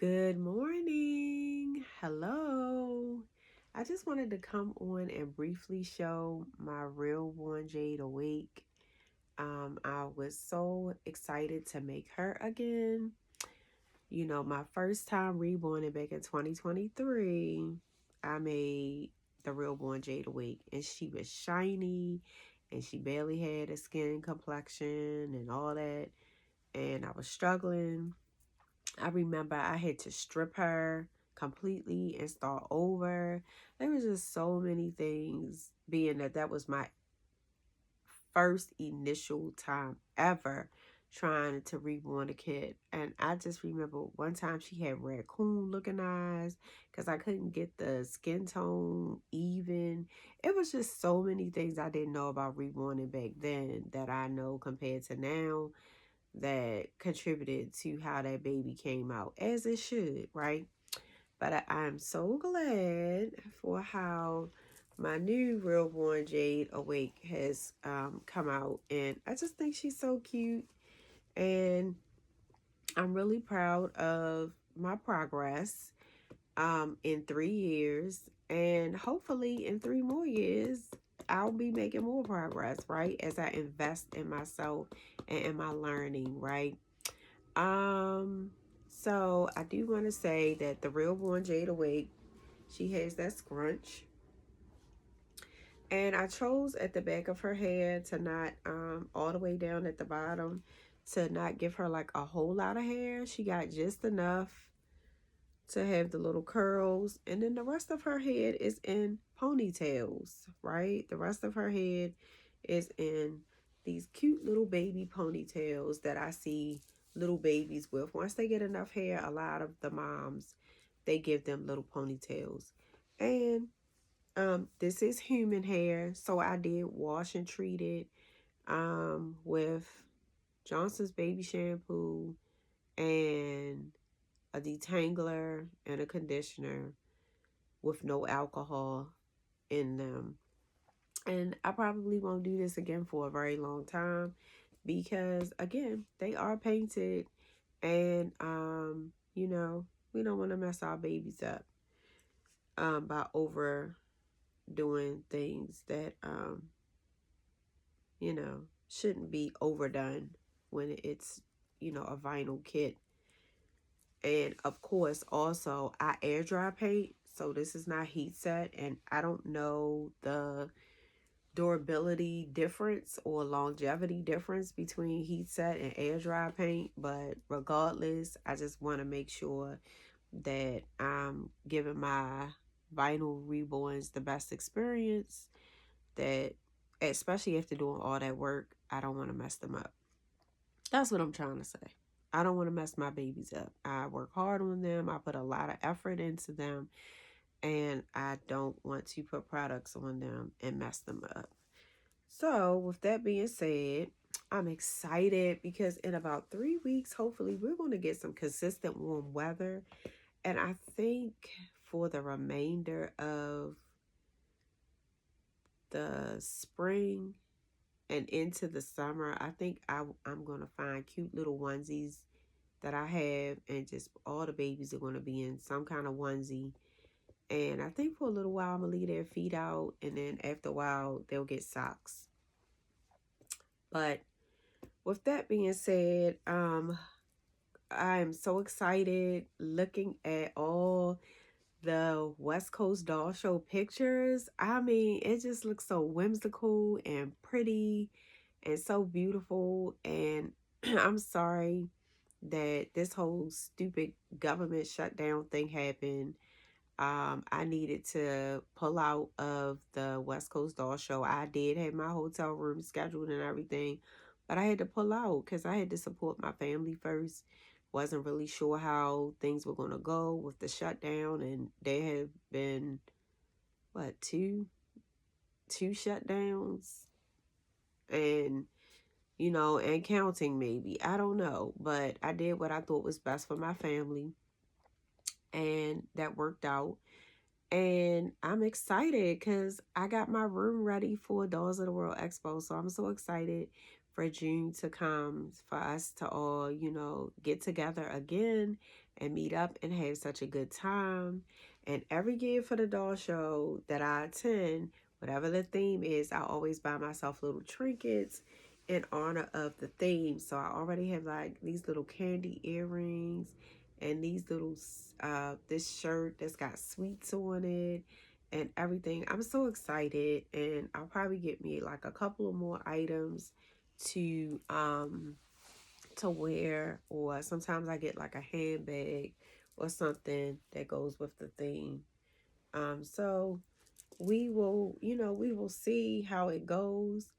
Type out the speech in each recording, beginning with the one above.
Good morning. Hello. I just wanted to come on and briefly show my Realborn Jade awake. I was so excited to make her again. My first time reborn back in 2023, I made the Realborn Jade awake, and she was shiny, and she barely had a skin complexion and all that. And I was struggling. I remember I had to strip her completely and start over. There was just so many things, being that that was my first initial time ever trying to reborn a kid. And I just remember one time she had raccoon looking eyes because I couldn't get the skin tone even. It was just so many things I didn't know about reborning back then that I know compared to now that contributed to how that baby came out, as it should, right? But I'm so glad for how my new Realborn Jade Awake has come out, and I just think she's so cute, and I'm really proud of my progress in 3 years, and hopefully in 3 more years I'll be making more progress, right? As I invest in myself and in my learning, right? Um, so I do want to say that the Realborn Jade Awake, she has that scrunch. And I chose at the back of her hair to not all the way down at the bottom, to not give her like a whole lot of hair. She got just enough to have the little curls, and then the rest of her head is in ponytails, right? The rest of her head is in these cute little baby ponytails that I see little babies with. Once they get enough hair, a lot of the moms, they give them little ponytails. And this is human hair, so I did wash and treat it with Johnson's baby shampoo and a detangler and a conditioner with no alcohol in them. And I probably won't do this again for a very long time because, again, they are painted, and we don't want to mess our babies up by overdoing things that shouldn't be overdone when it's a vinyl kit. And of course, also, I air dry paint, so this is not heat set, and I don't know the durability difference or longevity difference between heat set and air dry paint, but regardless, I just want to make sure that I'm giving my vinyl reborns the best experience, that especially after doing all that work, I don't want to mess them up. That's what I'm trying to say. I don't want to mess my babies up. I work hard on them. I put a lot of effort into them, and I don't want to put products on them and mess them up. So, with that being said, I'm excited because in about 3 weeks, hopefully, we're going to get some consistent warm weather. And I think for the remainder of the spring and into the summer, I think I'm going to find cute little onesies that I have, and just all the babies are going to be in some kind of onesie. And I think for a little while, I'm going to leave their feet out, and then after a while, they'll get socks. But with that being said, I'm so excited looking at all the West Coast Doll Show pictures. I mean, it just looks so whimsical and pretty and so beautiful. And I'm sorry that this whole stupid government shutdown thing happened. I needed to pull out of the West Coast Doll Show. I did have my hotel room scheduled and everything, but I had to pull out because I had to support my family first. Wasn't really sure how things were going to go with the shutdown, and there have been, what, two shutdowns, and and counting maybe. I don't know, but I did what I thought was best for my family, and that worked out. And I'm excited because I got my room ready for Dolls of the World Expo. So I'm so excited for June to come, for us to all, get together again and meet up and have such a good time. And every year for the doll show that I attend, whatever the theme is, I always buy myself little trinkets in honor of the theme. So I already have like these little candy earrings and these little this shirt that's got sweets on it and everything. I'm so excited, and I'll probably get me like a couple of more items to wear, or sometimes I get like a handbag or something that goes with the theme. So we will see how it goes.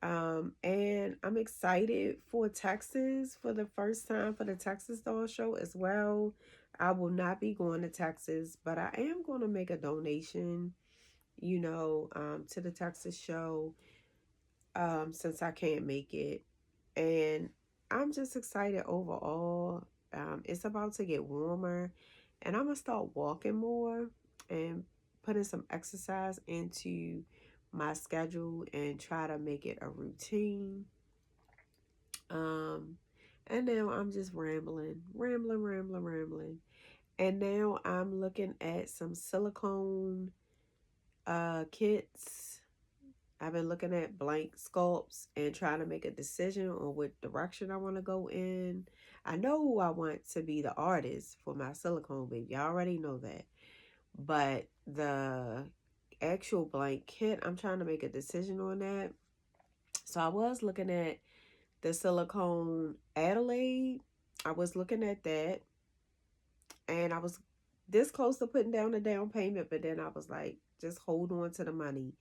And I'm excited for Texas for the first time for the Texas Doll Show as well. I will not be going to Texas, but I am going to make a donation, to the Texas show, since I can't make it. And I'm just excited overall. It's about to get warmer, and I'm going to start walking more and putting some exercise into my schedule and try to make it a routine. Um, and now I'm just rambling. And now I'm looking at some silicone kits. I've been looking at blank sculpts and trying to make a decision on what direction I want to go in. I know who I want to be the artist for my silicone baby. I already know that. But the actual blank kit, I'm trying to make a decision on that. So I was looking at the silicone Adelaide. I was looking at that, and I was this close to putting down a down payment, but then I was like, just hold on to the money,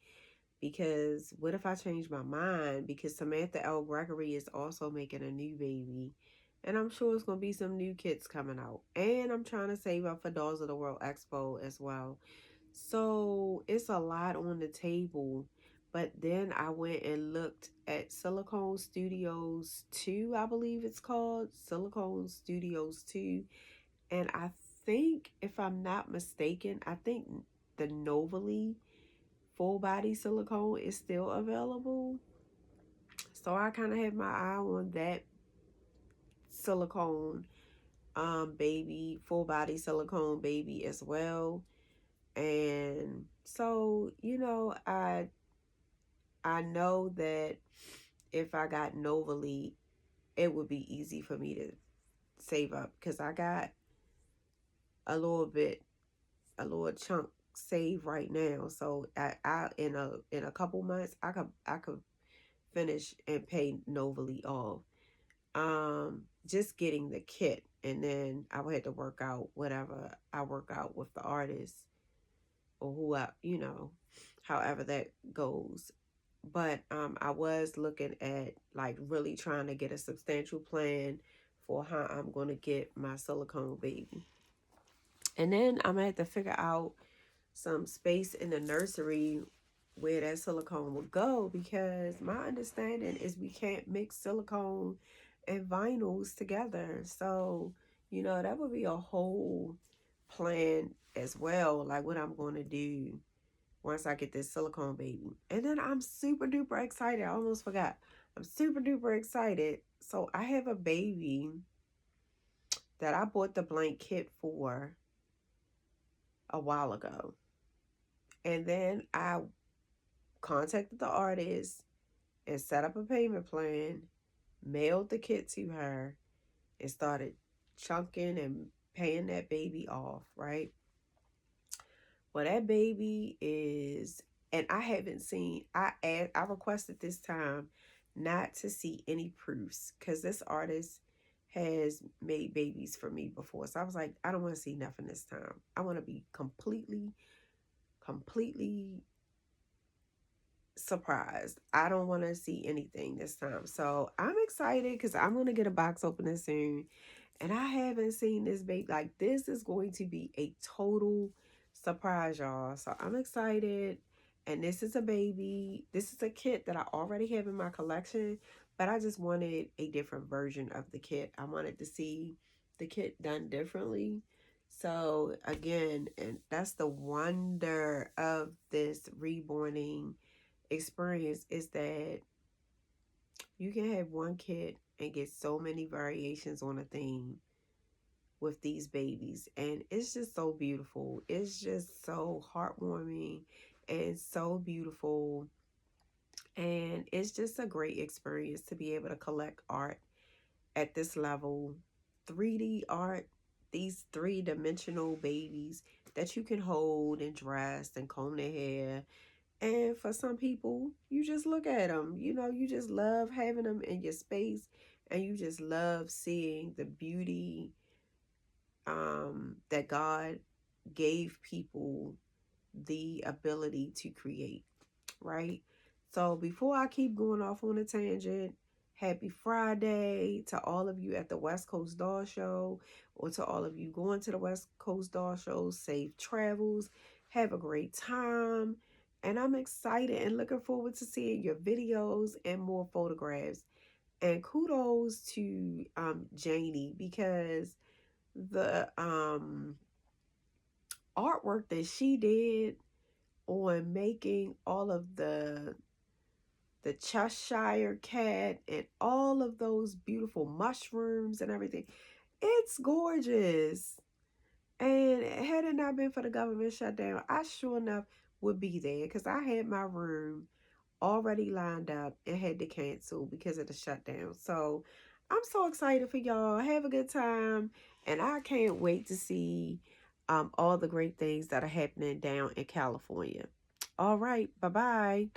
because what if I change my mind? Because Samantha L. Gregory is also making a new baby, and I'm sure it's going to be some new kits coming out. And I'm trying to save up for Dolls of the World Expo as well. So it's a lot on the table. But then I went and looked at Silicone Studios 2, I believe it's called. Silicone Studios 2. And I think, if I'm not mistaken, I think the Novally full body silicone is still available. So I kind of have my eye on that silicone baby, full body silicone baby as well. And so, I know that if I got Novally, it would be easy for me to save up, because I got a little bit, a little chunk saved right now. So I in a couple months I could finish and pay Novally off. Just getting the kit, and then I would have to work out whatever I work out with the artist, or who I, however that goes. But I was looking at like really trying to get a substantial plan for how I'm going to get my silicone baby. And then I'm going to have to figure out some space in the nursery where that silicone will go, because my understanding is we can't mix silicone and vinyls together. So, that would be a whole plan as well, like what I'm going to do once I get this silicone baby. And then I'm super duper excited. I almost forgot. I'm super duper excited. So I have a baby that I bought the blank kit for a while ago. And then I contacted the artist and set up a payment plan, mailed the kit to her, and started chunking and paying that baby off, right? Well, that baby is, and I haven't seen, I requested this time not to see any proofs, because this artist has made babies for me before. So I was like, I don't want to see nothing this time. I want to be completely surprised. I don't want to see anything this time. So I'm excited, because I'm going to get a box opening soon. And I haven't seen this baby. Like, this is going to be a total surprise, y'all. So I'm excited. And this is a baby. This is a kit that I already have in my collection, but I just wanted a different version of the kit. I wanted to see the kit done differently. So again, and that's the wonder of this reborning experience, is that You can have one kit and get so many variations on a theme with these babies, and it's just so beautiful. It's just so heartwarming and so beautiful, and it's just a great experience to be able to collect art at this level. 3D art, these three-dimensional babies that you can hold and dress and comb their hair. And for some people, you just look at them, you just love having them in your space, and you just love seeing the beauty that God gave people the ability to create, right? So before I keep going off on a tangent, happy Friday to all of you at the West Coast Doll Show, or to all of you going to the West Coast Doll Show. Safe travels. Have a great time. And I'm excited and looking forward to seeing your videos and more photographs. And kudos to Janie, because the artwork that she did on making all of the Cheshire cat and all of those beautiful mushrooms and everything. It's gorgeous. And had it not been for the government shutdown, I sure enough would be there, because I had my room already lined up and had to cancel because of the shutdown. So I'm so excited for y'all. Have a good time. And I can't wait to see all the great things that are happening down in California. All right. Bye-bye.